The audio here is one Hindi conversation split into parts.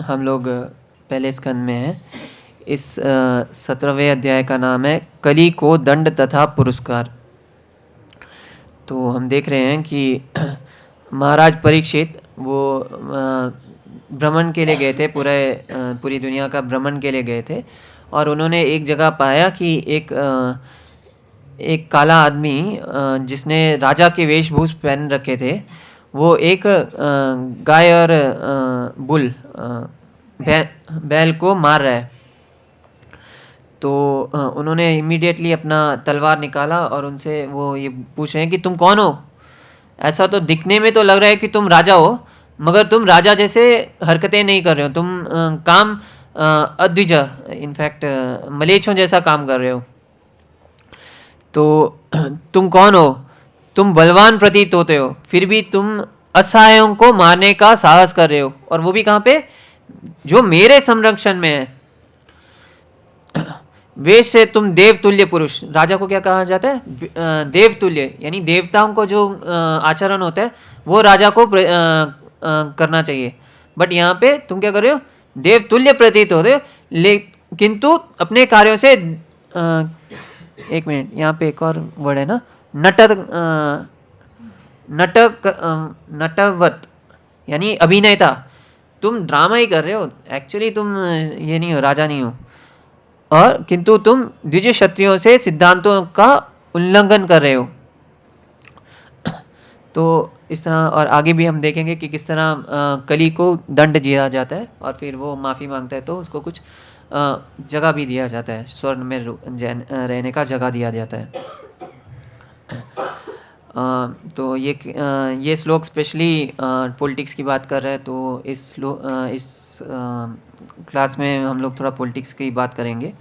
हम लोग पहले स्कंद में हैं। इस 17वें अध्याय का नाम है कली को दंड तथा पुरस्कार। तो हम देख रहे हैं कि महाराज परीक्षित वो भ्रमण के लिए गए थे, पूरी दुनिया का भ्रमण के लिए गए थे, और उन्होंने एक जगह पाया कि एक काला आदमी जिसने राजा के वेशभूष पहन रखे थे, वो एक गाय और बैल को मार रहा है। तो उन्होंने इमीडिएटली अपना तलवार निकाला और उनसे वो ये पूछ रहे हैं कि तुम कौन हो? ऐसा तो दिखने में तो लग रहा है कि तुम राजा हो, मगर तुम राजा जैसे हरकतें नहीं कर रहे हो, तुम काम अद्विज, इनफैक्ट मलेच्छों जैसा काम कर रहे हो। तो तुम कौन हो? तुम बलवान प्रतीत होते हो, फिर भी तुम असहायों को मारने का साहस कर रहे हो, और वो भी कहाँ पे? जो मेरे संरक्षण में है। वेश से तुम देवतुल्य पुरुष। राजा को क्या कहा जाता है? देवतुल्य, यानी देवताओं को जो आचरण होता है वो राजा को करना चाहिए। बट यहाँ पे तुम क्या कर रहे हो? देवतुल्य प्रतीत हो रहे हो, किंतु अपने कार्यों से एक मिनट, यहाँ पे एक और वर्ड है ना, नटवत, यानी अभिनेता। तुम ड्रामा ही कर रहे हो, एक्चुअली तुम ये नहीं हो, राजा नहीं हो, और किंतु तुम द्विज क्षत्रियों से सिद्धांतों का उल्लंघन कर रहे हो। तो इस तरह, और आगे भी हम देखेंगे कि किस तरह कली को दंड दिया जाता है, और फिर वो माफ़ी मांगता है तो उसको कुछ जगह भी दिया जाता है, स्वर्ग में रहने का जगह दिया जाता है। तो ये श्लोक स्पेशली पॉलिटिक्स की बात कर रहा है। तो इस क्लास में हम लोग थोड़ा पॉलिटिक्स की बात करेंगे।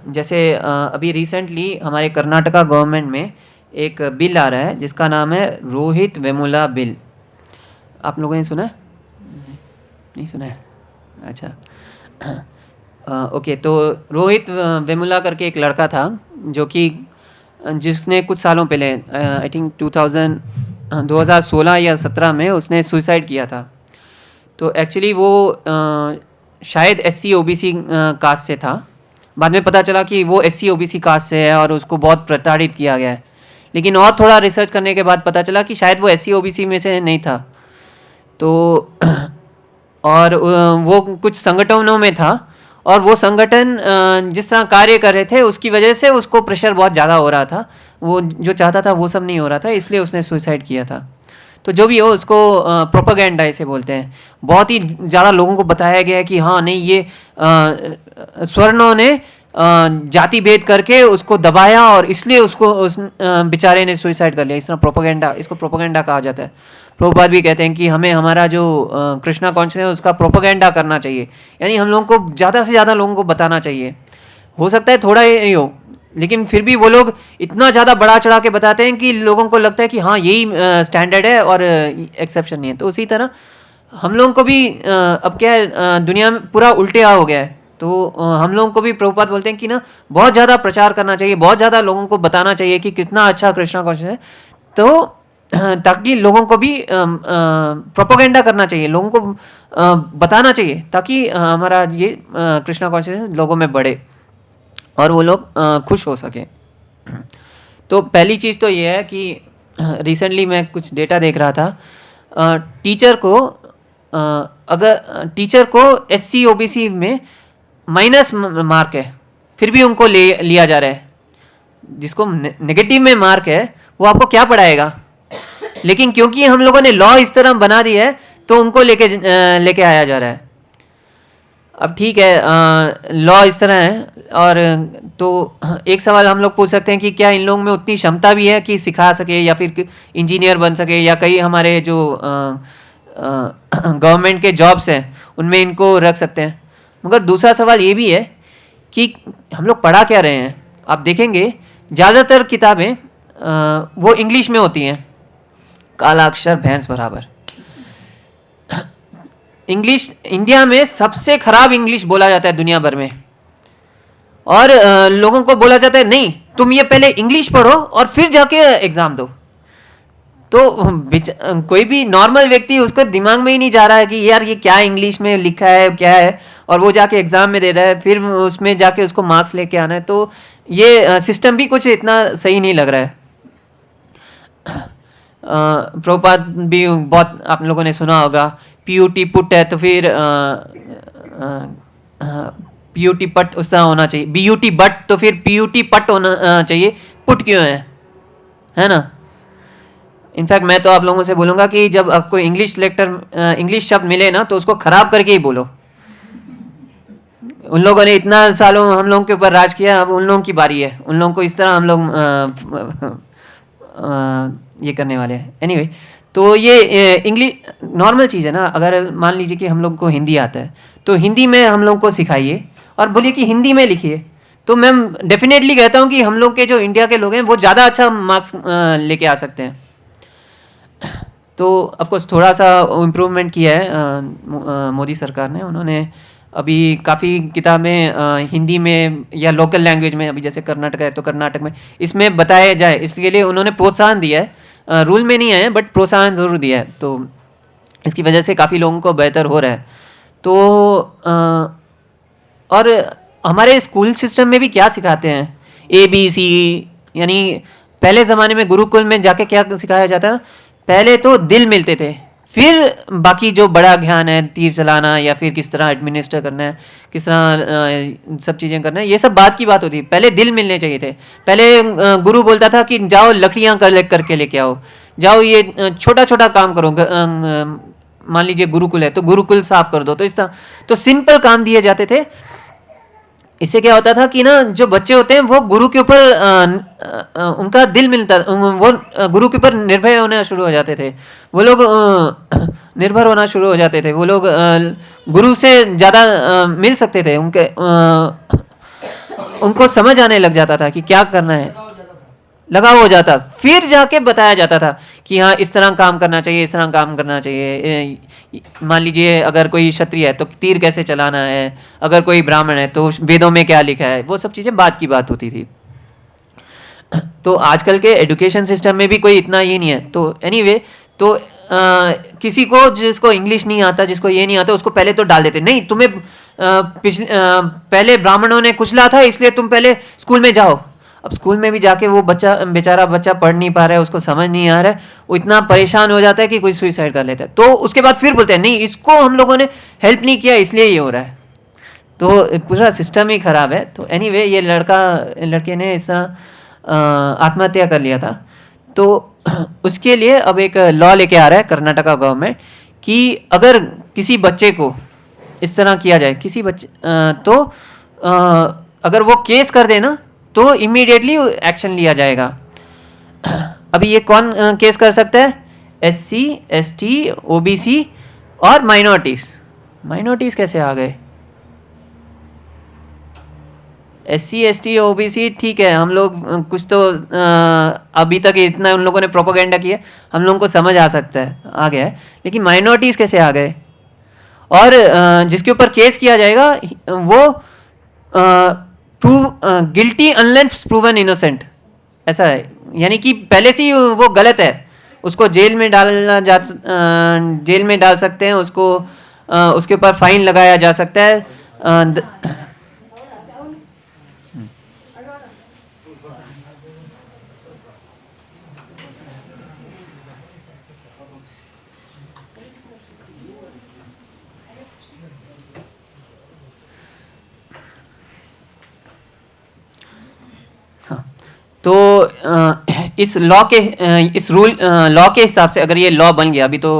जैसे अभी रिसेंटली हमारे कर्नाटका गवर्नमेंट में एक बिल आ रहा है जिसका नाम है रोहित वेमुला बिल। आप लोगों ने सुना है? नहीं सुना है? अच्छा। ओके, तो रोहित वेमुला करके एक लड़का था जिसने कुछ सालों पहले, आई थिंक 2016 या 17 में उसने सुसाइड किया था। तो एक्चुअली वो शायद SC OBC कास्ट से था। बाद में पता चला कि वो SC OBC कास्ट से है और उसको बहुत प्रताड़ित किया गया है। लेकिन और थोड़ा रिसर्च करने के बाद पता चला कि शायद वो SC OBC में से नहीं था। तो और वो कुछ संगठनों में था, और वो संगठन जिस तरह कार्य कर रहे थे उसकी वजह से उसको प्रेशर बहुत ज़्यादा हो रहा था। वो जो चाहता था वो सब नहीं हो रहा था, इसलिए उसने सुसाइड किया था। तो जो भी हो, उसको प्रोपेगेंडा इसे बोलते हैं। बहुत ही ज़्यादा लोगों को बताया गया है कि हाँ नहीं, ये स्वर्णों ने जाति भेद करके उसको दबाया और इसलिए उसको उस बेचारे ने सुसाइड कर लिया। इस तरह प्रोपेगेंडा, इसको प्रोपेगेंडा कहा जाता है। प्रभुपाद भी कहते हैं कि हमें हमारा जो कृष्णा कॉन्शियस है उसका प्रोपेगेंडा करना चाहिए, यानी हम लोगों को ज़्यादा से ज़्यादा लोगों को बताना चाहिए। हो सकता है थोड़ा ही हो, लेकिन फिर भी वो लोग इतना ज़्यादा बढ़ा चढ़ा के बताते हैं कि लोगों को लगता है कि हाँ यही स्टैंडर्ड है और एक्सेप्शन नहीं है। तो उसी तरह हम लोगों को भी अब क्या है, दुनिया में पूरा उल्टा हो गया है। तो हम लोगों को भी प्रभुपाद बोलते हैं कि ना बहुत ज़्यादा प्रचार करना चाहिए, बहुत ज़्यादा लोगों को बताना चाहिए कि कितना अच्छा कृष्णा कॉन्शियस है, तो ताकि लोगों को भी प्रोपेगेंडा करना चाहिए, लोगों को बताना चाहिए, ताकि हमारा ये कृष्णा कॉन्शियस लोगों में बढ़े और वो लोग खुश हो सकें। तो पहली चीज़ तो ये है कि रिसेंटली मैं कुछ डेटा देख रहा था, अगर टीचर को SC OBC में माइनस मार्क है फिर भी उनको लिया जा रहा है। जिसको नेगेटिव में मार्क है वो आपको क्या पढ़ाएगा, लेकिन क्योंकि हम लोगों ने लॉ इस तरह बना दी है तो उनको लेके आया जा रहा है। अब ठीक है, लॉ इस तरह है, और तो एक सवाल हम लोग पूछ सकते हैं कि क्या इन लोगों में उतनी क्षमता भी है कि सिखा सके या फिर इंजीनियर बन सके, या कई हमारे जो गवर्नमेंट के जॉब्स हैं उनमें इनको रख सकते हैं। मगर दूसरा सवाल ये भी है कि हम लोग पढ़ा क्या रहे हैं। आप देखेंगे ज़्यादातर किताबें वो इंग्लिश में होती हैं, काला अक्षर भैंस बराबर। इंग्लिश इंडिया में सबसे खराब इंग्लिश बोला जाता है दुनिया भर में, और लोगों को बोला जाता है नहीं तुम ये पहले इंग्लिश पढ़ो और फिर जाके एग्ज़ाम दो। तो कोई भी नॉर्मल व्यक्ति उसको दिमाग में ही नहीं जा रहा है कि यार ये क्या इंग्लिश में लिखा है क्या है, और वो जाके एग्ज़ाम में दे रहा है, फिर उसमें जाके उसको मार्क्स लेके आना है। तो ये सिस्टम भी कुछ इतना सही नहीं लग रहा है। प्रभुपाद भी बहुत आप लोगों ने सुना होगा, पीयूटी पुट है तो फिर पीयूटी पट उसका होना चाहिए, बीयूटी बट तो फिर पीयूटी पट होना चाहिए, पुट क्यों है ना। इनफैक्ट मैं तो आप लोगों से बोलूँगा कि जब आपको इंग्लिश शब्द मिले ना तो उसको ख़राब करके ही बोलो। उन लोगों ने इतना सालों हम लोगों के ऊपर राज किया, अब उन लोगों की बारी है, उन लोगों को इस तरह हम लोग ये करने वाले हैं। एनीवे, तो ये इंग्लिश नॉर्मल चीज़ है ना। अगर मान लीजिए कि हम लोग को हिंदी आता है तो हिंदी में हम लोग को सिखाइए और बोलिए कि हिंदी में लिखिए, तो मैं डेफिनेटली कहता हूँ कि हम लोग के जो इंडिया के लोग हैं वो ज़्यादा अच्छा मार्क्स लेके आ सकते हैं। तो ऑफकोर्स थोड़ा सा इम्प्रूवमेंट किया है मोदी सरकार ने। उन्होंने अभी काफ़ी किताबें हिंदी में या लोकल लैंग्वेज में, अभी जैसे कर्नाटक है तो कर्नाटक में इसमें बताया जाए, इसके लिए उन्होंने प्रोत्साहन दिया है। रूल में नहीं है बट प्रोत्साहन ज़रूर दिया है, तो इसकी वजह से काफ़ी लोगों को बेहतर हो रहा है। तो और हमारे स्कूल सिस्टम में भी क्या सिखाते हैं, ABC, यानी पहले ज़माने में गुरुकुल में जाके क्या सिखाया जाता है, पहले तो दिल मिलते थे, फिर बाकी जो बड़ा ज्ञान है, तीर चलाना या फिर किस तरह एडमिनिस्टर करना है, किस तरह सब चीज़ें करना है, ये सब बात की बात होती है। पहले दिल मिलने चाहिए थे। पहले गुरु बोलता था कि जाओ लकड़ियाँ कलेक्ट करके लेके आओ, जाओ ये छोटा छोटा काम करो, मान लीजिए गुरुकुल है तो गुरुकुल साफ कर दो, तो इस तरह तो सिंपल काम दिए जाते थे। इससे क्या होता था कि ना जो बच्चे होते हैं वो गुरु के ऊपर उनका दिल मिलता, वो गुरु के ऊपर निर्भय होना शुरू हो जाते थे, वो लोग निर्भर होना शुरू हो जाते थे, वो लोग गुरु से ज़्यादा मिल सकते थे, उनको समझ आने लग जाता था कि क्या करना है, लगाव हो जाता। फिर जाके बताया जाता था कि हाँ इस तरह काम करना चाहिए, इस तरह काम करना चाहिए। मान लीजिए अगर कोई क्षत्रिय है तो तीर कैसे चलाना है, अगर कोई ब्राह्मण है तो वेदों में क्या लिखा है, वो सब चीज़ें बात की बात होती थी। तो आजकल के एजुकेशन सिस्टम में भी कोई इतना ये नहीं है। तो एनीवे, तो किसी को जिसको इंग्लिश नहीं आता, जिसको ये नहीं आता, उसको पहले तो डाल देते, नहीं तुम्हें पहले ब्राह्मणों ने कुचला था इसलिए तुम पहले स्कूल में जाओ। अब स्कूल में भी जाके वो बेचारा बच्चा पढ़ नहीं पा रहा है, उसको समझ नहीं आ रहा है, वो इतना परेशान हो जाता है कि कोई सुसाइड कर लेता है। तो उसके बाद फिर बोलते हैं नहीं इसको हम लोगों ने हेल्प नहीं किया इसलिए ये हो रहा है। तो पूरा सिस्टम ही ख़राब है। तो एनीवे, ये लड़के ने इस तरह आत्महत्या कर लिया था। तो उसके लिए अब एक लॉ लेके आ रहा है कर्नाटका गवर्नमेंट कि अगर किसी बच्चे को इस तरह किया जाए, किसी बच्चे तो अगर वो केस कर दे ना तो इमीडिएटली एक्शन लिया जाएगा। अभी ये कौन केस कर सकता है, SC ST OBC और माइनॉरिटीज़ कैसे आ गए, SC ST OBC ठीक है, हम लोग कुछ तो अभी तक इतना उन लोगों ने प्रोपोगेंडा किया, हम लोगों को समझ आ सकता है, आ गया है, लेकिन माइनॉरिटीज़ कैसे आ गए। और जिसके ऊपर केस किया जाएगा वो गिल्टी अनलेस प्रूवन इनोसेंट, ऐसा है, यानी कि पहले से ही वो गलत है, उसको जेल में डाल सकते हैं, उसको उसके ऊपर फाइन लगाया जा सकता है। तो इस लॉ के हिसाब से अगर ये लॉ बन गया, अभी तो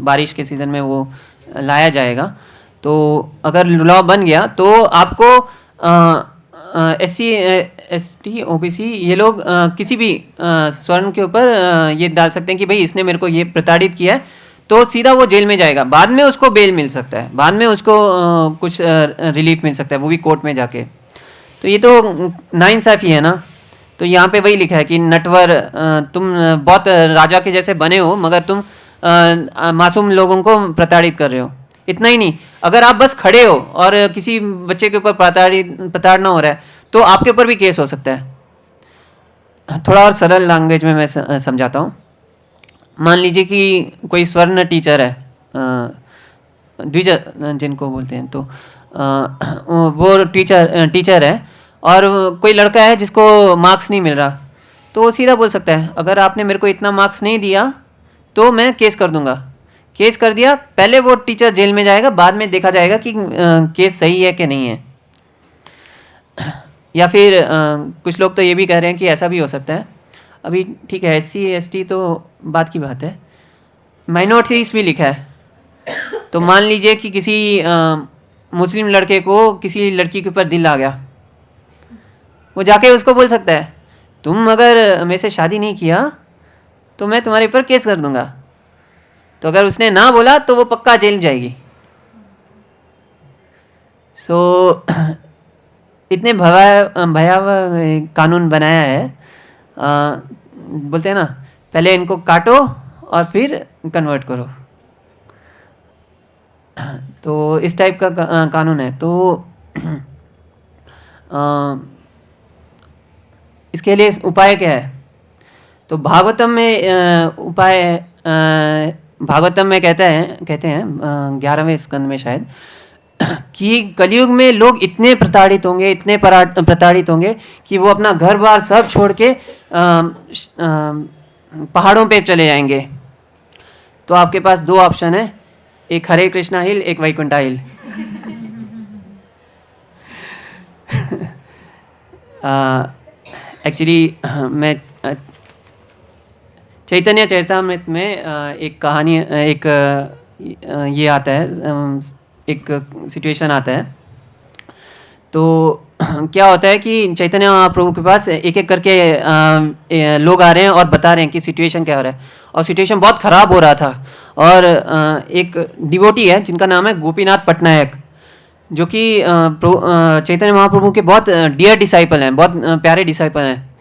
बारिश के सीज़न में वो लाया जाएगा, तो अगर लॉ बन गया तो आपको SC ST OBC ये लोग किसी भी स्वर्ण के ऊपर ये डाल सकते हैं कि भाई इसने मेरे को ये प्रताड़ित किया है, तो सीधा वो जेल में जाएगा। बाद में उसको बेल मिल सकता है, बाद में उसको कुछ रिलीफ मिल सकता है, वो भी कोर्ट में जाके। तो ये तो नाइंसाफ़ी है ना। तो यहाँ पे वही लिखा है कि नटवर तुम बहुत राजा के जैसे बने हो मगर तुम मासूम लोगों को प्रताड़ित कर रहे हो। इतना ही नहीं, अगर आप बस खड़े हो और किसी बच्चे के ऊपर प्रताड़ना हो रहा है तो आपके ऊपर भी केस हो सकता है। थोड़ा और सरल लैंग्वेज में मैं समझाता हूँ। मान लीजिए कि कोई स्वर्ण टीचर है, द्विज जिनको बोलते हैं, तो वो टीचर है और कोई लड़का है जिसको मार्क्स नहीं मिल रहा, तो वो सीधा बोल सकता है अगर आपने मेरे को इतना मार्क्स नहीं दिया तो मैं केस कर दूंगा। केस कर दिया, पहले वो टीचर जेल में जाएगा, बाद में देखा जाएगा कि केस सही है कि नहीं है। या फिर कुछ लोग तो ये भी कह रहे हैं कि ऐसा भी हो सकता है, अभी ठीक है SC ST तो बात की बात है, माइनॉरिटीज भी लिखा है। तो मान लीजिए कि किसी मुस्लिम लड़के को किसी लड़की के ऊपर दिल आ गया, वो जाके उसको बोल सकता है तुम अगर मेरे से शादी नहीं किया तो मैं तुम्हारे ऊपर केस कर दूंगा। तो अगर उसने ना बोला तो वो पक्का जेल जाएगी। सो इतने भयावह कानून बनाया है, बोलते हैं ना पहले इनको काटो और फिर कन्वर्ट करो। तो इस टाइप का कानून है। तो इसके लिए उपाय क्या है? तो भागवतम में उपाय भागवतम में कहते हैं 11वें स्कंद में शायद कि कलयुग में लोग इतने प्रताड़ित होंगे कि वो अपना घर बार सब छोड़ के पहाड़ों पे चले जाएंगे। तो आपके पास 2 ऑप्शन है, एक हरे कृष्णा हिल, एक वैकुंठा हिल। एक्चुअली मैं चैतन्य चरितामृत में एक कहानी, ये आता है, एक सिचुएशन आता है। तो क्या होता है कि चैतन्य महाप्रभु के पास एक एक करके लोग आ रहे हैं और बता रहे हैं कि सिचुएशन क्या हो रहा है, और सिचुएशन बहुत ख़राब हो रहा था। और एक डिवोटी है जिनका नाम है गोपीनाथ पटनायक, जो कि चैतन्य महाप्रभु के बहुत डियर डिसाइपल हैं, बहुत प्यारे डिसाइपल हैं।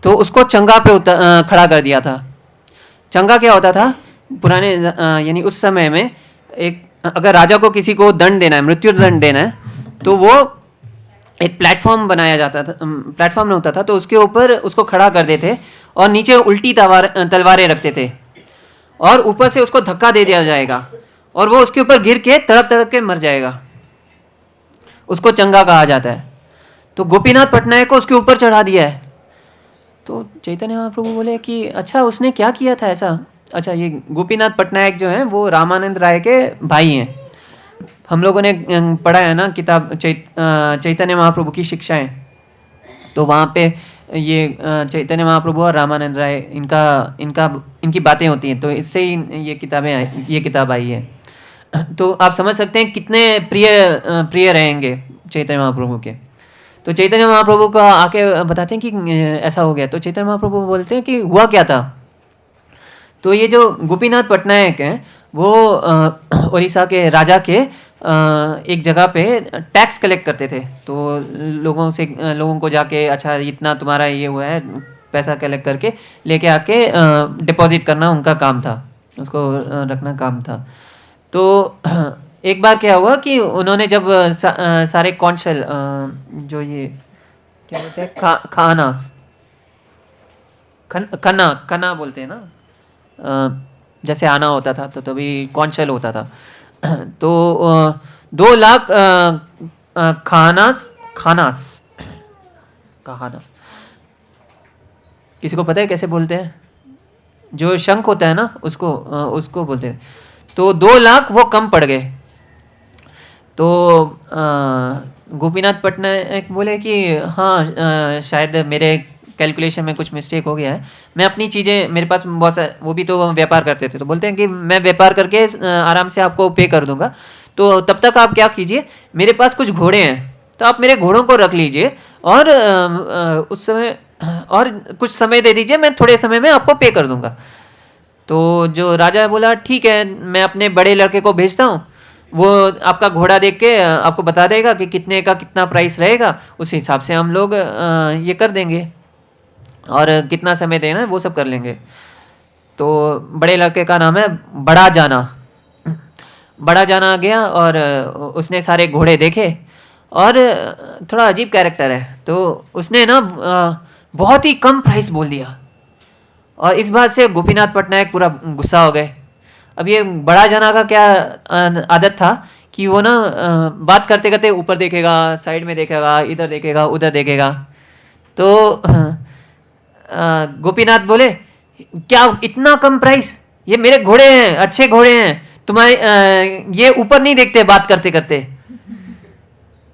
तो उसको चंगा पे खड़ा कर दिया था। चंगा क्या होता था पुराने यानी उस समय में, एक अगर राजा को किसी को दंड देना है, मृत्यु दंड देना है, तो वो एक प्लेटफॉर्म बनाया जाता था, प्लेटफॉर्म में होता था, तो उसके ऊपर उसको खड़ा कर देते और नीचे उल्टी तलवारें रखते थे और ऊपर से उसको धक्का दे दिया जाएगा और वो उसके ऊपर गिर के तड़प के मर जाएगा। उसको चंगा कहा जाता है। तो गोपीनाथ पटनायक को उसके ऊपर चढ़ा दिया है। तो चैतन्य महाप्रभु बोले कि अच्छा उसने क्या किया था ऐसा? अच्छा, ये गोपीनाथ पटनायक जो हैं वो रामानंद राय के भाई हैं। हम लोगों ने पढ़ा है ना किताब चैतन्य महाप्रभु की शिक्षाएं, तो वहाँ पे ये चैतन्य महाप्रभु और रामानंद राय इनकी बातें होती हैं। तो इससे ही ये किताब आई है। तो आप समझ सकते हैं कितने प्रिय रहेंगे चैतन्य महाप्रभु के। तो चैतन्य महाप्रभु को आके बताते हैं कि ऐसा हो गया। तो चैतन्य महाप्रभु बोलते हैं कि हुआ क्या था। तो ये जो गोपीनाथ पटनायक हैं वो उड़ीसा के राजा के एक जगह पे टैक्स कलेक्ट करते थे। तो लोगों को जाके अच्छा इतना तुम्हारा ये हुआ है, पैसा कलेक्ट करके लेके आके डिपॉजिट करना उनका काम था, उसको रखना काम था। तो एक बार क्या हुआ कि उन्होंने जब सारे कौंसल जो ये क्या बोलते हैं कना बोलते हैं ना, जैसे आना होता था तो तभी कौंसल होता था। तो 2 लाख खानास किसी को पता है कैसे बोलते हैं? जो शंख होता है ना उसको बोलते हैं। तो 2 लाख वो कम पड़ गए। तो गोपीनाथ पटनायक बोले कि हाँ शायद मेरे कैलकुलेशन में कुछ मिस्टेक हो गया है, मैं अपनी चीज़ें, मेरे पास बहुत सारे, वो भी तो व्यापार करते थे, तो बोलते हैं कि मैं व्यापार करके आराम से आपको पे कर दूंगा। तो तब तक आप क्या कीजिए, मेरे पास कुछ घोड़े हैं तो आप मेरे घोड़ों को रख लीजिए और उस समय और कुछ समय दे दीजिए, मैं थोड़े समय में आपको पे कर दूंगा। तो जो राजा बोला ठीक है, मैं अपने बड़े लड़के को भेजता हूँ, वो आपका घोड़ा देख के आपको बता देगा कि कितने का कितना प्राइस रहेगा, उस हिसाब से हम लोग ये कर देंगे और कितना समय देना है वो सब कर लेंगे। तो बड़े लड़के का नाम है बड़ा जाना गया और उसने सारे घोड़े देखे और थोड़ा अजीब कैरेक्टर है, तो उसने ना बहुत ही कम प्राइस बोल दिया और इस बात से गोपीनाथ पटनायक पूरा गुस्सा हो गए। अब ये बड़ा जना का क्या आदत था कि वो ना बात करते करते ऊपर देखेगा, साइड में देखेगा, इधर देखेगा, उधर देखेगा। तो गोपीनाथ बोले, क्या इतना कम प्राइस, ये मेरे घोड़े हैं, अच्छे घोड़े हैं, तुम्हारे ये ऊपर नहीं देखते बात करते करते।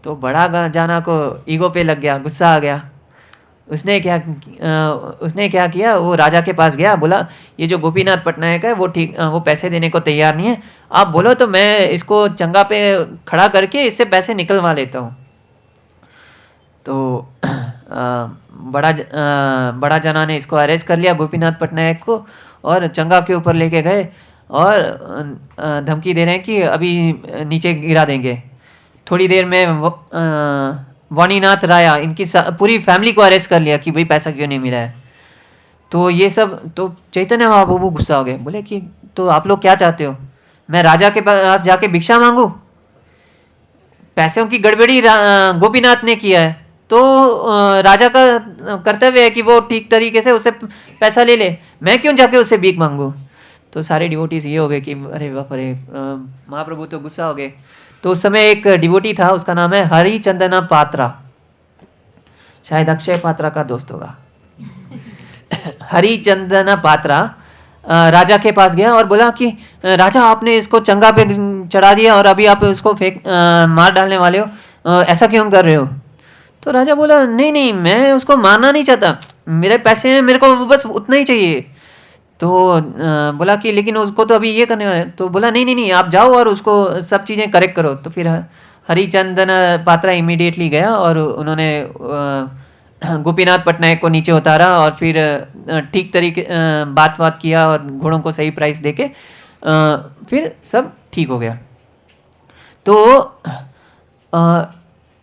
तो बड़ा जाना को ईगो पे लग गया, गुस्सा आ गया। उसने क्या किया, वो राजा के पास गया, बोला ये जो गोपीनाथ पटनायक है वो पैसे देने को तैयार नहीं है, आप बोलो तो मैं इसको चंगा पे खड़ा करके इससे पैसे निकलवा लेता हूँ। तो बड़ा जना ने इसको अरेस्ट कर लिया, गोपीनाथ पटनायक को, और चंगा के ऊपर लेके गए और धमकी दे रहे हैं कि अभी नीचे गिरा देंगे। थोड़ी देर में वाणीनाथ राया इनकी पूरी फैमिली को अरेस्ट कर लिया कि भाई पैसा क्यों नहीं मिला है। तो ये सब, तो चैतन्य महाप्रभु गुस्सा हो गए, बोले कि तो आप लोग क्या चाहते हो, मैं राजा के पास जाके भिक्षा मांगू? पैसों की गड़बड़ी गोपीनाथ ने किया है, तो राजा का कर्तव्य है कि वो ठीक तरीके से उससे पैसा ले ले, मैं क्यों जाके उससे भीख मांगू? तो सारे डिवोटीज ये हो गए कि अरे बाप रे, महाप्रभु तो गुस्सा हो गए। तो उस समय एक डिवोटी था, उसका नाम है हरिचंदना पात्रा, शायद अक्षय पात्रा का दोस्त होगा। हरिचंदना पात्रा राजा के पास गया और बोला कि राजा आपने इसको चंगा पे चढ़ा दिया और अभी आप इसको मार डालने वाले हो, ऐसा क्यों कर रहे हो? तो राजा बोला, नहीं नहीं, मैं उसको मारना नहीं चाहता, मेरे पैसे हैं, मेरे को बस उतना ही चाहिए। तो बोला कि लेकिन उसको तो अभी ये करने वाला है। तो बोला नहीं नहीं नहीं, आप जाओ और उसको सब चीज़ें करेक्ट करो। तो फिर हरिचंदन पात्रा इमीडिएटली गया और उन्होंने गोपीनाथ पटनायक को नीचे उतारा और फिर ठीक तरीके बात किया और घोड़ों को सही प्राइस देके फिर सब ठीक हो गया। तो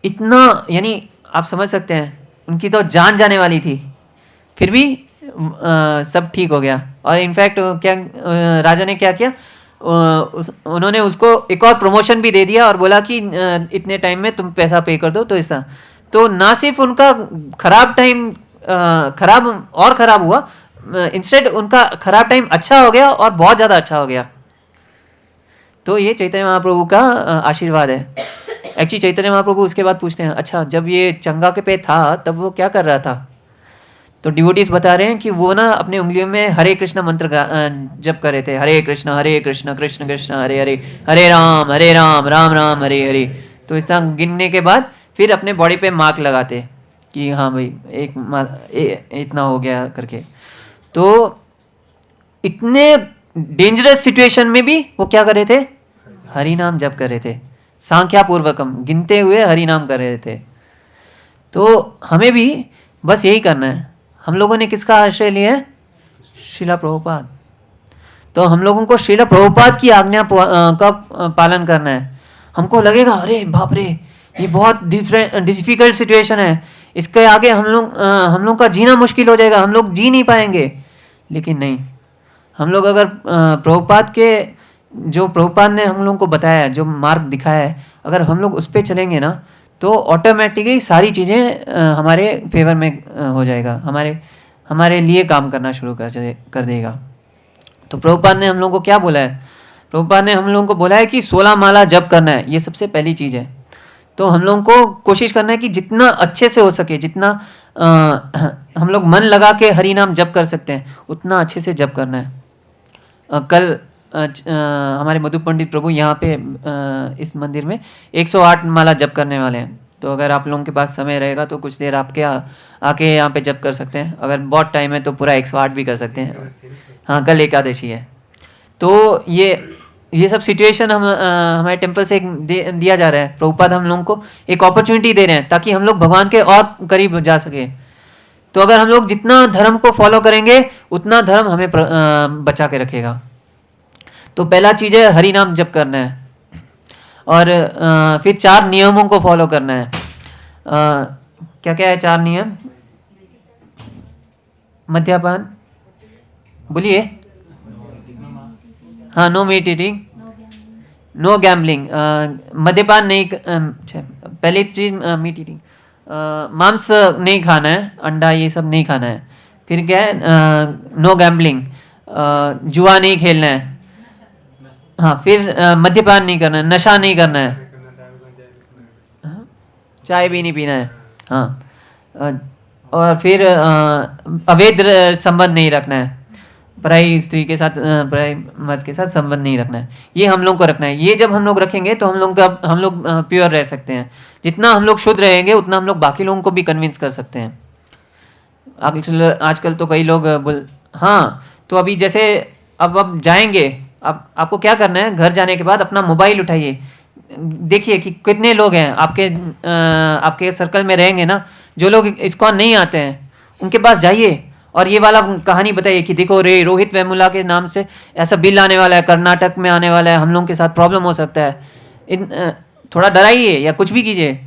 इतना, यानी आप समझ सकते हैं, उनकी तो जान जाने वाली थी, फिर भी सब ठीक हो गया। और इनफैक्ट क्या राजा ने क्या किया, उन्होंने उसको एक और प्रमोशन भी दे दिया और बोला कि इतने टाइम में तुम पैसा पे कर दो। तो ऐसा, तो ना सिर्फ उनका खराब हुआ, इंस्टेड उनका खराब टाइम अच्छा हो गया और बहुत ज़्यादा अच्छा हो गया। तो ये चैतन्य महाप्रभु का आशीर्वाद है। एक्चुअली चैतन्य महाप्रभु उसके बाद पूछते हैं, अच्छा जब ये चंगा के पे था तब वो क्या कर रहा था? तो डिवोटीज बता रहे हैं कि वो ना अपने उंगलियों में हरे कृष्ण मंत्र जप कर रहे थे, हरे कृष्ण कृष्ण कृष्ण हरे हरे, हरे राम राम राम हरे हरे। तो इस तरह गिनने के बाद फिर अपने बॉडी पे मार्क लगाते कि हाँ भाई इतना हो गया करके। तो इतने डेंजरस सिचुएशन में भी वो क्या कर रहे थे? हरि नाम जप कर रहे थे, सांख्या पूर्वकम गिनते हुए हरि नाम कर रहे थे। तो हमें भी बस यही करना है। हम लोगों ने किसका आश्रय लिया है? श्रीला प्रभुपाद। तो हम लोगों को श्रीला प्रभुपाद की आज्ञा का पालन करना है। हमको लगेगा अरे बाप रे, ये बहुत डिफिकल्ट सिचुएशन है, इसके आगे हम लोग का जीना मुश्किल हो जाएगा, हम लोग जी नहीं पाएंगे। लेकिन नहीं, हम लोग अगर प्रभुपाद ने हम लोगों को बताया है, जो मार्ग दिखाया है, अगर हम लोग उस पर चलेंगे ना तो ऑटोमेटिकली सारी चीज़ें हमारे फेवर में हो जाएगा, हमारे लिए काम करना शुरू कर देगा। तो प्रभुपाद ने हम लोगों को क्या बोला है? प्रभुपाद ने हम लोगों को बोला है कि 16 माला जप करना है, ये सबसे पहली चीज़ है। तो हम लोगों को कोशिश करना है कि जितना अच्छे से हो सके, जितना हम लोग मन लगा के हरि नाम जप कर सकते हैं, उतना अच्छे से जप करना है। कल हमारे मधु पंडित प्रभु यहाँ पे इस मंदिर में 108 माला जप करने वाले हैं। तो अगर आप लोगों के पास समय रहेगा तो कुछ देर आपके आके यहाँ पे जप कर सकते हैं। अगर बहुत टाइम है तो पूरा 108 भी कर सकते हैं। हाँ, कल एकादशी है। तो ये सब सिचुएशन हमारे टेम्पल से दिया जा रहा है। प्रभुपाद हम लोगों को एक अपॉर्चुनिटी दे रहे हैं ताकि हम लोग भगवान के और करीब जा सके। तो अगर हम लोग जितना धर्म को फॉलो करेंगे उतना धर्म हमें बचा के रखेगा। तो पहला चीज़ है हरि नाम जप करना है, और फिर 4 नियमों को फॉलो करना है। क्या क्या है 4 नियम? मद्यपान बोलिए। हाँ, no meat eating, no gambling, मद्यपान नहीं। पहली चीज मीट ईटिंग, मांस नहीं खाना है, अंडा ये सब नहीं खाना है। फिर क्या है, नो गैम्बलिंग, जुआ नहीं खेलना है, हाँ, फिर मद्यपान नहीं करना है, नशा नहीं करना है, चाय भी नहीं पीना है, हाँ, अ, और फिर अवैध संबंध नहीं रखना है, पराई स्त्री के साथ, पराई मर्द के साथ संबंध नहीं रखना है, ये हम लोग को रखना है। ये जब हम लोग रखेंगे तो हम लोग प्योर रह सकते हैं। जितना हम लोग शुद्ध रहेंगे उतना हम लोग बाकी लोगों को भी कन्विंस कर सकते हैं। आजकल तो कई लोग हाँ, तो अभी जैसे अब जाएंगे, अब आपको क्या करना है, घर जाने के बाद अपना मोबाइल उठाइए, देखिए कि कितने लोग हैं आपके सर्कल में रहेंगे ना, जो लोग इस्कॉन नहीं आते हैं उनके पास जाइए और ये वाला कहानी बताइए कि देखो रे, रोहित वेमुला के नाम से ऐसा बिल आने वाला है, कर्नाटक में आने वाला है, हम लोगों के साथ प्रॉब्लम हो सकता है, थोड़ा डराइए या कुछ भी कीजिए।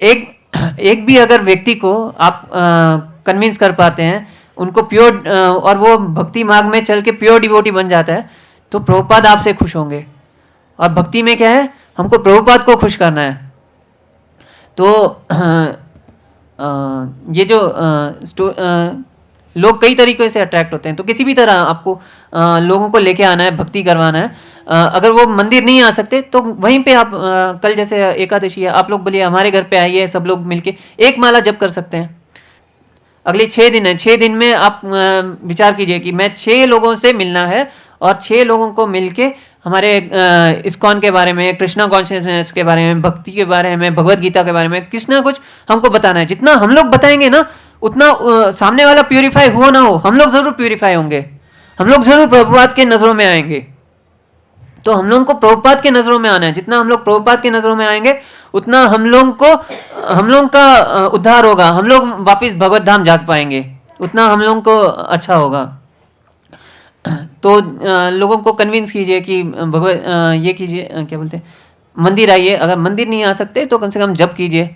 एक भी अगर व्यक्ति को आप कन्विंस कर पाते हैं, उनको प्योर और वो भक्ति मार्ग में चल के प्योर डिवोटी बन जाता है, तो प्रभुपाद आपसे खुश होंगे। और भक्ति में क्या है, हमको प्रभुपाद को खुश करना है। तो ये जो लोग कई तरीक़े से अट्रैक्ट होते हैं, तो किसी भी तरह आपको लोगों को लेके आना है, भक्ति करवाना है। अगर वो मंदिर नहीं आ सकते तो वहीं पे आप कल जैसे एकादशी है, आप लोग बोलिए हमारे घर पे आइए, सब लोग मिलके एक माला जप कर सकते हैं। अगले 6 दिन है, 6 दिन में आप विचार कीजिए कि मैं 6 लोगों से मिलना है और 6 लोगों को मिलके हमारे इस्कॉन के बारे में, कृष्णा कॉन्शियसनेस के बारे में, भक्ति के बारे में, भगवत गीता के बारे में कुछ ना कुछ हमको बताना है। जितना हम लोग बताएंगे ना, उतना सामने वाला प्यूरिफाई हुआ ना हो, हम लोग ज़रूर प्यूरिफाई होंगे, हम लोग ज़रूर प्रभुपाद के नज़रों में आएंगे। तो हम लोगों को प्रभुपाद के नज़रों में आना है। जितना हम लोग प्रभुपाद के नज़रों में आएंगे उतना हम लोगों का उद्धार होगा, हम लोग वापस भगवत धाम जा पाएंगे, उतना हम लोगों को अच्छा होगा। तो लोगों को कन्विंस कीजिए कि ये कीजिए, क्या बोलते हैं, मंदिर आइए। अगर मंदिर नहीं आ सकते तो कम से कम जप कीजिए।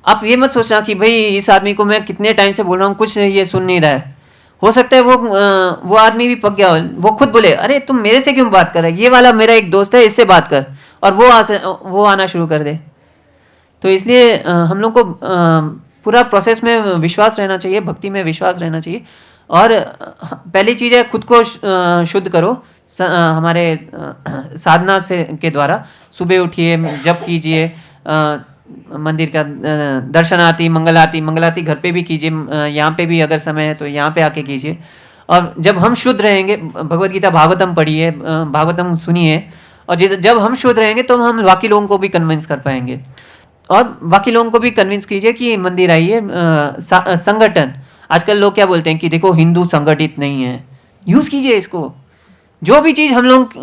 आप ये मत सोचना कि भाई इस आदमी को मैं कितने टाइम से बोल रहा हूँ, कुछ ये सुन नहीं रहा है। हो सकता है वो आदमी भी पक गया हो, वो खुद बोले अरे तुम मेरे से क्यों बात कर रहे, ये वाला मेरा एक दोस्त है, इससे बात कर, और वो आना शुरू कर दे। तो इसलिए हम लोग को पूरा प्रोसेस में विश्वास रहना चाहिए, भक्ति में विश्वास रहना चाहिए। और पहली चीज़ है, खुद को शुद्ध करो हमारे साधना से के द्वारा। सुबह उठिए, जप कीजिए, मंदिर का दर्शन आरती, मंगल आरती घर पे भी कीजिए, यहाँ पे भी अगर समय है तो यहाँ पे आके कीजिए। और जब हम शुद्ध रहेंगे, भगवत गीता भागवतम पढ़िए, भागवतम सुनिए, और जब हम शुद्ध रहेंगे तो हम बाकी लोगों को भी कन्विंस कर पाएंगे। और बाकी लोगों को भी कन्विंस कीजिए कि मंदिर आइए। संगठन, आजकल लोग क्या बोलते हैं कि देखो हिंदू संगठित नहीं है, यूज़ कीजिए इसको। जो भी चीज़ हम लोग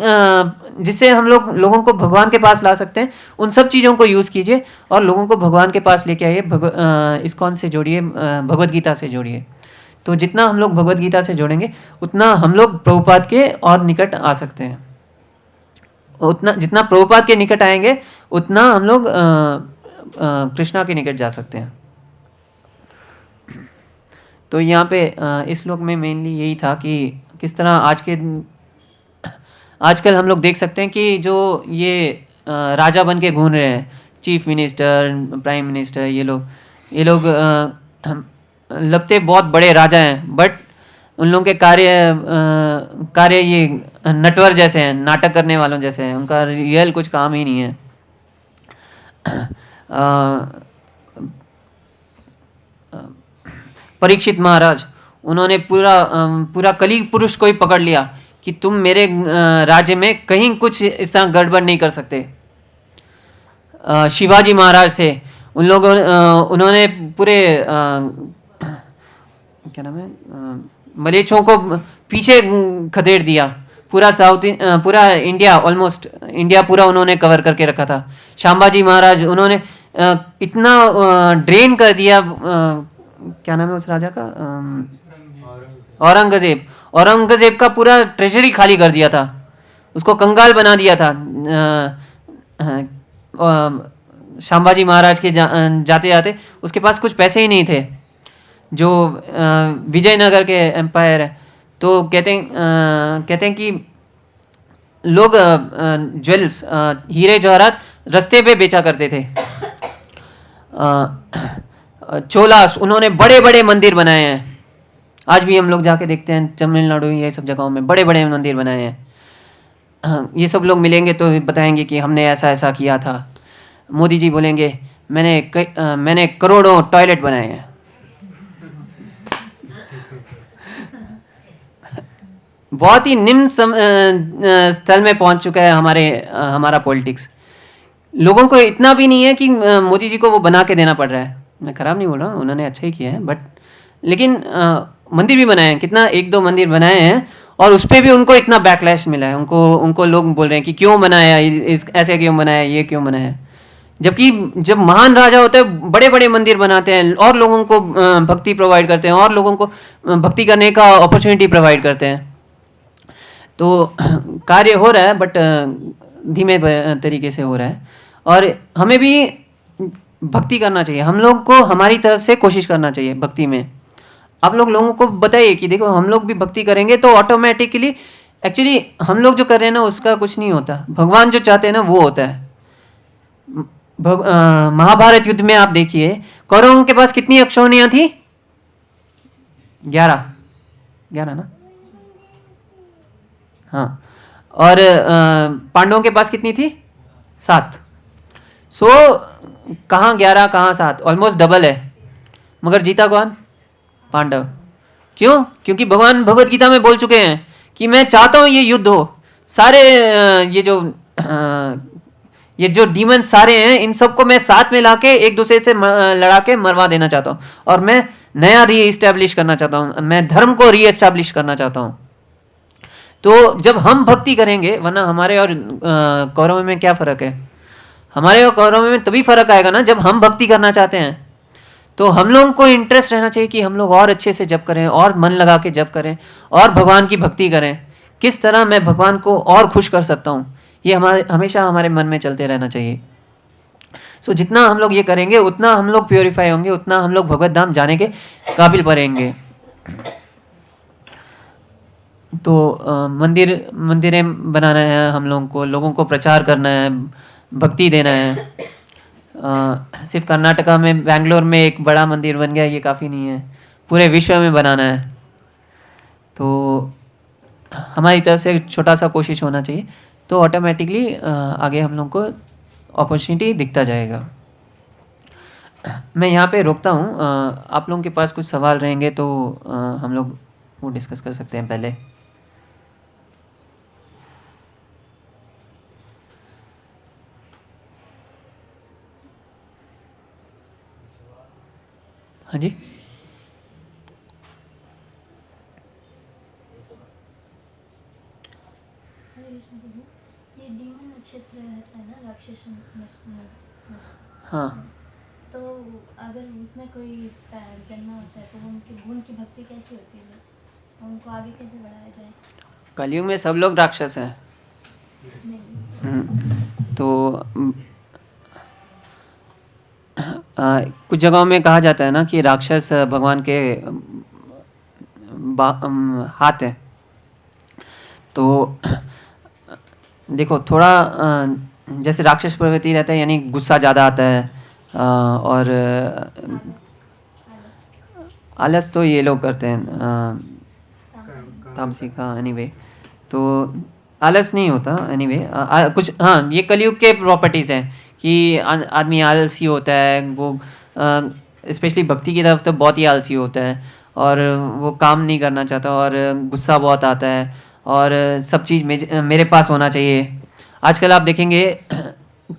जिससे हम लोगों को भगवान के पास ला सकते हैं, उन सब चीज़ों को यूज़ कीजिए और लोगों को भगवान के पास लेके आइए। इस्कॉन से जोड़िए, भगवत गीता से जोड़िए। तो जितना हम लोग भगवत गीता से जोड़ेंगे उतना हम लोग प्रभुपाद के और निकट आ सकते हैं। जितना प्रभुपाद के निकट आएंगे उतना हम लोग कृष्णा के निकट जा सकते हैं। तो यहाँ पे इस श्लोक में मेनली यही था कि किस तरह आजकल हम लोग देख सकते हैं कि जो ये राजा बन के घूम रहे हैं, चीफ मिनिस्टर, प्राइम मिनिस्टर, ये लोग लगते बहुत बड़े राजा हैं, बट उन लोगों के कार्य ये नटवर जैसे हैं, नाटक करने वालों जैसे हैं, उनका रियल कुछ काम ही नहीं है। परीक्षित महाराज, उन्होंने पूरा कली पुरुष को ही पकड़ लिया कि तुम मेरे राज्य में कहीं कुछ इस तरह गड़बड़ नहीं कर सकते। शिवाजी महाराज थे, उन्होंने पूरे क्या नाम है, मलेच्छों को पीछे खदेड़ दिया। पूरा इंडिया, ऑलमोस्ट इंडिया पूरा उन्होंने कवर करके रखा था। शांबाजी महाराज, उन्होंने इतना ड्रेन कर दिया, क्या नाम है उस राजा का, औरंगजेब का पूरा ट्रेजरी खाली कर दिया था, उसको कंगाल बना दिया था। शांबाजी महाराज के जाते जाते उसके पास कुछ पैसे ही नहीं थे, जो विजयनगर के एम्पायर है। तो कहते हैं कि लोग ज्वेल्स, हीरे जवाहरात रास्ते पे बेचा करते थे। चोलास, उन्होंने बड़े बड़े मंदिर बनाए हैं, आज भी हम लोग जाके देखते हैं तमिलनाडु ये सब जगहों में बड़े बड़े मंदिर बनाए हैं। ये सब लोग मिलेंगे तो बताएंगे कि हमने ऐसा ऐसा किया था। मोदी जी बोलेंगे मैंने करोड़ों टॉयलेट बनाए हैं। बहुत ही निम्न स्थल में पहुंच चुका है हमारा पॉलिटिक्स। लोगों को इतना भी नहीं है कि मोदी जी को वो बना के देना पड़ रहा है। मैं खराब नहीं बोल रहा हूँ, उन्होंने अच्छा ही किया है, बट लेकिन मंदिर भी बनाए हैं, कितना 1-2 मंदिर बनाए हैं और उस पर भी उनको इतना बैकलैश मिला है। उनको लोग बोल रहे हैं कि क्यों बनाया, ऐसे क्यों बनाया, ये क्यों बनाया। जबकि जब महान राजा होते हैं बड़े बड़े मंदिर बनाते हैं और लोगों को भक्ति प्रोवाइड करते हैं और लोगों को भक्ति करने का अपॉर्चुनिटी प्रोवाइड करते हैं। तो कार्य हो रहा है, बट धीमे तरीके से हो रहा है। और हमें भी भक्ति करना चाहिए, हम लोग को हमारी तरफ से कोशिश करना चाहिए भक्ति में। आप लोगों को बताइए कि देखो हम लोग भी भक्ति करेंगे तो ऑटोमेटिकली, एक्चुअली हम लोग जो कर रहे हैं ना उसका कुछ नहीं होता, भगवान जो चाहते हैं ना वो होता है। महाभारत युद्ध में आप देखिए कौरवों के पास कितनी अक्षौहिणियां थी? 11 ना? हाँ। और पांडवों के पास कितनी थी? 7। सो कहाँ 11 कहाँ 7, ऑलमोस्ट डबल है। मगर जीता कौन? पांडव। क्यों? क्योंकि भगवान भगवत गीता में बोल चुके हैं कि मैं चाहता हूँ ये युद्ध हो। सारे ये जो डीमन सारे हैं इन सबको मैं साथ में लाके एक दूसरे से लड़ा के मरवा देना चाहता हूँ और मैं नया री एस्टैब्लिश करना चाहता हूँ, मैं धर्म को री एस्टैब्लिश करना चाहता हूँ। तो जब हम भक्ति करेंगे, वरना हमारे और कौरवों में क्या फ़र्क है? हमारे और कौरवों में तभी फ़र्क आएगा ना जब हम भक्ति करना चाहते हैं। तो हम लोगों को इंटरेस्ट रहना चाहिए कि हम लोग और अच्छे से जप करें और मन लगा के जप करें और भगवान की भक्ति करें। किस तरह मैं भगवान को और खुश कर सकता हूँ, ये हमेशा हमारे मन में चलते रहना चाहिए। सो जितना हम लोग ये करेंगे उतना हम लोग प्योरीफाई होंगे, उतना हम लोग भगवत धाम जाने के काबिल बनेंगे। तो मंदिरें बनाना है हम लोगों को, लोगों को प्रचार करना है, भक्ति देना है। सिर्फ कर्नाटका में बेंगलोर में एक बड़ा मंदिर बन गया ये काफ़ी नहीं है, पूरे विश्व में बनाना है। तो हमारी तरफ से छोटा सा कोशिश होना चाहिए, तो ऑटोमेटिकली आगे हम लोग को अपॉर्चुनिटी दिखता जाएगा। मैं यहाँ पे रोकता हूँ। आप लोगों के पास कुछ सवाल रहेंगे तो हम लोग वो डिस्कस कर सकते हैं पहले। हाँ जी। ये डीमन नक्षत्र रहता है ना, राक्षस हाँ। तो अगर उसमें कोई जन्म होता है तो उनकी भक्ति कैसे होती है, उनको आगे कैसे बढ़ाया जाए? कलयुग में सब लोग राक्षस हैं। तो कुछ जगहों में कहा जाता है ना कि राक्षस भगवान के हाथ है। तो देखो थोड़ा जैसे राक्षस प्रवृत्ति रहता है, यानी गुस्सा ज़्यादा आता है, और आलस तो ये लोग करते हैं, तामसिक। हाँ, एनीवे तो आलस नहीं होता। एनीवे कुछ, हाँ, ये कलयुग के प्रॉपर्टीज़ हैं कि आदमी आलसी होता है, वो स्पेशली भक्ति की तरफ तो बहुत ही आलसी होता है और वो काम नहीं करना चाहता और गुस्सा बहुत आता है और सब चीज़ मेरे पास होना चाहिए। आजकल आप देखेंगे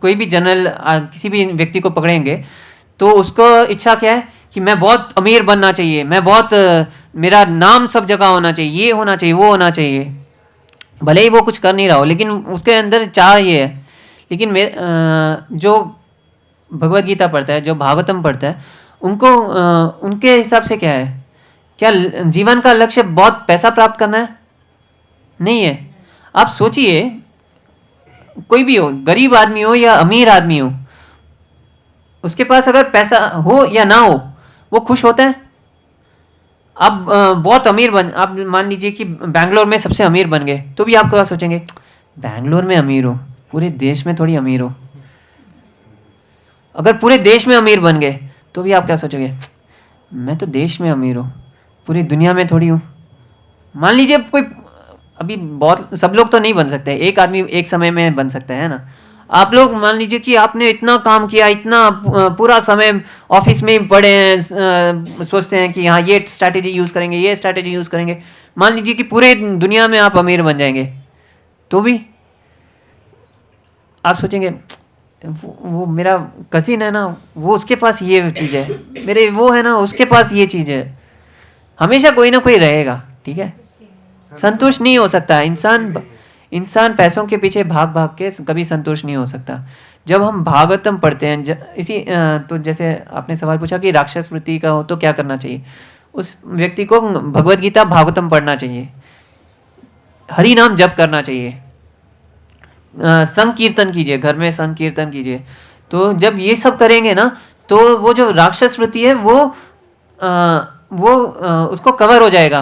कोई भी जनरल किसी भी व्यक्ति को पकड़ेंगे तो उसको इच्छा क्या है कि मैं बहुत अमीर बनना चाहिए, मैं बहुत मेरा नाम सब जगह होना चाहिए, ये होना चाहिए, वो होना चाहिए। भले ही वो कुछ कर नहीं रहा हो लेकिन उसके अंदर चाह ये है। लेकिन जो भगवत गीता पढ़ता है, जो भागवतम पढ़ता है, उनको उनके हिसाब से क्या है, क्या जीवन का लक्ष्य बहुत पैसा प्राप्त करना है? नहीं है। आप सोचिए, कोई भी हो, गरीब आदमी हो या अमीर आदमी हो, उसके पास अगर पैसा हो या ना हो वो खुश होता है? आप बहुत अमीर आप मान लीजिए कि बेंगलोर में सबसे अमीर बन गए तो भी आप क्या सोचेंगे? बेंगलोर में अमीर हो, पूरे देश में थोड़ी अमीर हो। अगर पूरे देश में अमीर बन गए तो भी आप क्या सोचोगे? मैं तो देश में अमीर हूँ, पूरी दुनिया में थोड़ी हूँ। मान लीजिए कोई, अभी बहुत सब लोग तो नहीं बन सकते, एक आदमी एक समय में बन सकता है ना। आप लोग मान लीजिए कि आपने इतना काम किया, इतना पूरा समय ऑफिस में ही पड़े हैं, सोचते हैं कि हाँ ये स्ट्रैटेजी यूज़ करेंगे, ये स्ट्रैटेजी यूज़ करेंगे। मान लीजिए कि पूरे दुनिया में आप अमीर बन जाएंगे, तो भी आप सोचेंगे वो मेरा कजिन है ना, वो उसके पास ये चीज़ है, मेरे वो है ना उसके पास ये चीज़ है। हमेशा कोई ना कोई रहेगा, ठीक है। संतुष्ट नहीं हो सकता इंसान पैसों के पीछे भाग भाग के कभी संतुष्ट नहीं हो सकता। जब हम भागवतम पढ़ते हैं, तो जैसे आपने सवाल पूछा कि राक्षस वृत्ति का हो तो क्या करना चाहिए, उस व्यक्ति को भगवत गीता भागवतम पढ़ना चाहिए, हरि नाम जप करना चाहिए, संकीर्तन कीजिए, घर में संकीर्तन कीजिए। तो जब ये सब करेंगे ना, तो वो जो राक्षस वृत्ति है वो उसको कवर हो जाएगा।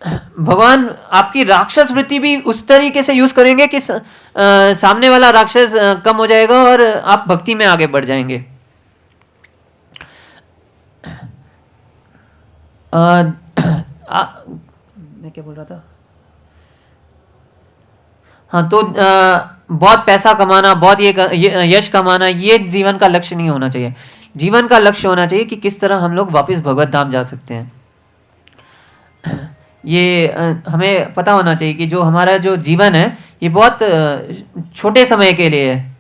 भगवान आपकी राक्षस वृत्ति भी उस तरीके से यूज करेंगे कि सामने वाला राक्षस कम हो जाएगा और आप भक्ति में आगे बढ़ जाएंगे। मैं क्या बोल रहा था? हाँ, तो बहुत पैसा कमाना, बहुत ये यश कमाना, ये जीवन का लक्ष्य नहीं होना चाहिए। जीवन का लक्ष्य होना चाहिए कि किस तरह हम लोग वापस भगवत धाम जा सकते हैं। ये हमें पता होना चाहिए कि जो हमारा जो जीवन है ये बहुत छोटे समय के लिए है,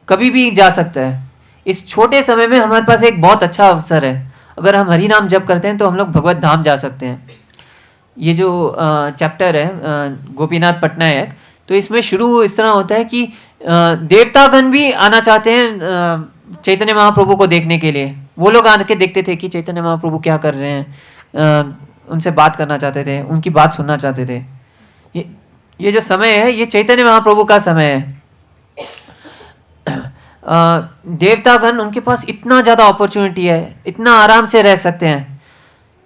कभी भी जा सकता है। इस छोटे समय में हमारे पास एक बहुत अच्छा अवसर है। अगर हम हरि नाम जप करते हैं तो हम लोग भगवत धाम जा सकते हैं। ये जो चैप्टर है गोपीनाथ पटनायक, तो इसमें शुरू इस तरह होता है कि देवतागण भी आना चाहते हैं चैतन्य महाप्रभु को देखने के लिए। वो लोग आके देखते थे कि चैतन्य महाप्रभु क्या कर रहे हैं, उनसे बात करना चाहते थे, उनकी बात सुनना चाहते थे। ये जो समय है ये चैतन्य महाप्रभु का समय है। देवतागण उनके पास इतना ज़्यादा अपॉर्चुनिटी है, इतना आराम से रह सकते हैं,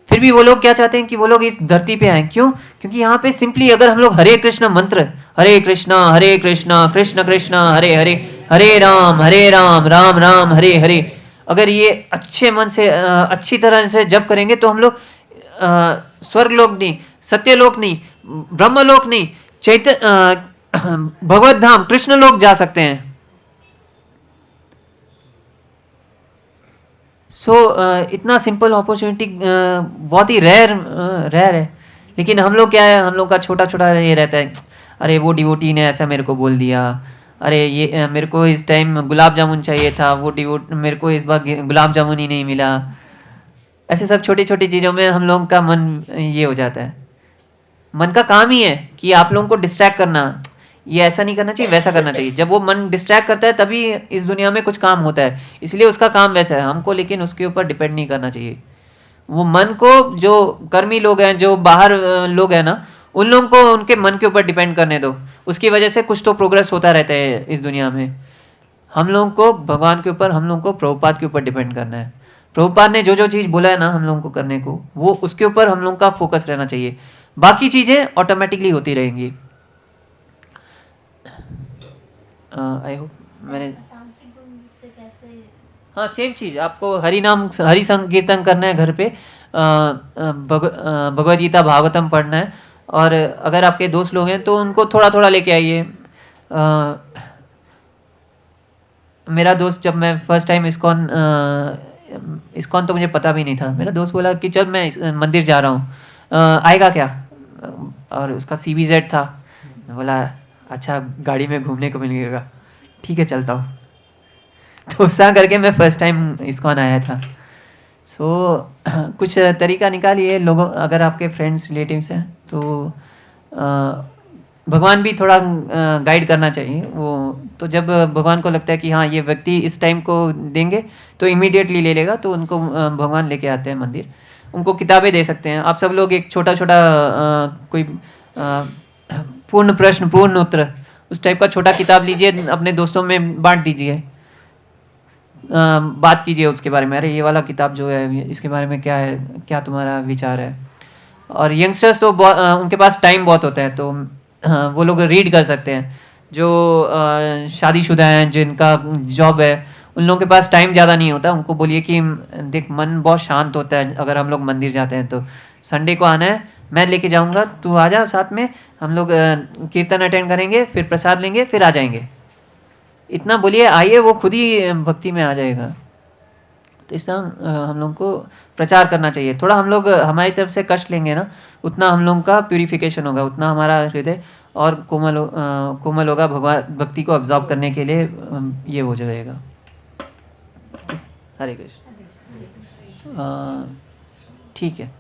फिर भी वो लोग क्या चाहते हैं कि वो लोग इस धरती पे आए। क्यों? क्योंकि यहाँ पे सिंपली अगर हम लोग हरे कृष्ण मंत्र, हरे कृष्णा कृष्ण कृष्ण हरे हरे, हरे राम राम राम हरे हरे, अगर ये अच्छे मन से अच्छी तरह से जप करेंगे तो हम लोग स्वर्गलोक नहीं, सत्यलोक नहीं, ब्रह्मलोक नहीं, भगवत धाम कृष्ण लोक जा सकते हैं। इतना सिंपल अपॉर्चुनिटी बहुत ही रेयर है। लेकिन हम लोग क्या है, हम लोग का छोटा छोटा ये रहता है, अरे वो डिवोटी ने ऐसा मेरे को बोल दिया, अरे ये मेरे को इस टाइम गुलाब जामुन चाहिए था, वो मेरे को इस बार गुलाब जामुन ही नहीं मिला। ऐसे सब छोटी छोटी चीज़ों में हम लोगों का मन ये हो जाता है। मन का काम ही है कि आप लोगों को डिस्ट्रैक्ट करना, ये ऐसा नहीं करना चाहिए, वैसा करना चाहिए। जब वो मन डिस्ट्रैक्ट करता है तभी इस दुनिया में कुछ काम होता है, इसलिए उसका काम वैसा है हमको, लेकिन उसके ऊपर डिपेंड नहीं करना चाहिए। वो मन को, जो कर्मी लोग हैं, जो बाहर लोग हैं ना, उन लोगों को उनके मन के ऊपर डिपेंड करने दो, उसकी वजह से कुछ तो प्रोग्रेस होता रहता है इस दुनिया में। हम लोगों को भगवान के ऊपर, हम लोगों को प्रभुपाद के ऊपर डिपेंड करना है। प्रभुपाद ने जो जो चीज़ बोला है ना हम लोगों को करने को, वो उसके ऊपर हम लोगों का फोकस रहना चाहिए, बाकी चीज़ें ऑटोमेटिकली होती रहेंगी। आई होप मैंने, हाँ सेम चीज़, आपको हरि संकीर्तन करना है घर पे, भगवद गीता भागवतम पढ़ना है, और अगर आपके दोस्त लोग हैं तो उनको थोड़ा थोड़ा लेके आइए। मेरा दोस्त, जब मैं फर्स्ट टाइम इस्कॉन तो मुझे पता भी नहीं था, मेरा दोस्त बोला कि चल मैं मंदिर जा रहा हूँ, आएगा क्या? और उसका CBZ था। मैं बोला अच्छा गाड़ी में घूमने को मिलेगा, ठीक है चलता हूँ। तो उस तरह करके मैं फर्स्ट टाइम इस्कॉन आया था। कुछ तरीका निकालिए लोगों, अगर आपके फ्रेंड्स रिलेटिव्स हैं तो भगवान भी थोड़ा गाइड करना चाहिए। वो तो जब भगवान को लगता है कि हाँ ये व्यक्ति इस टाइम को देंगे तो इमीडिएटली ले लेगा, तो उनको भगवान लेके आते हैं मंदिर। उनको किताबें दे सकते हैं आप सब लोग, एक छोटा छोटा कोई पूर्ण प्रश्न पूर्ण उत्तर उस टाइप का छोटा किताब लीजिए, अपने दोस्तों में बांट दीजिए, बात कीजिए उसके बारे में, अरे ये वाला किताब जो है इसके बारे में क्या है, क्या तुम्हारा विचार है। और यंगस्टर्स तो उनके पास टाइम बहुत होता है, तो वो लोग रीड कर सकते हैं। जो शादीशुदा हैं, जिनका जॉब है, उन लोगों के पास टाइम ज़्यादा नहीं होता, उनको बोलिए कि देख मन बहुत शांत होता है अगर हम लोग मंदिर जाते हैं तो संडे को आना है, मैं लेके जाऊंगा, तू आ जा साथ में, हम लोग कीर्तन अटेंड करेंगे, फिर प्रसाद लेंगे, फिर आ जाएंगे। इतना बोलिए, आइए, वो खुद ही भक्ति में आ जाएगा। तो इस तरह हम लोग को प्रचार करना चाहिए। थोड़ा हम लोग हमारी तरफ से कष्ट लेंगे ना, उतना हम लोग का प्यूरिफिकेशन होगा, उतना हमारा हृदय और कोमल होगा भगवान भक्ति को अब्जॉर्ब करने के लिए, ये हो जाएगा। हरे कृष्ण। ठीक है,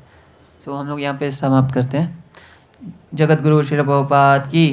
सो हम लोग यहाँ पे समाप्त करते हैं। जगत गुरु श्री प्रभुपाद की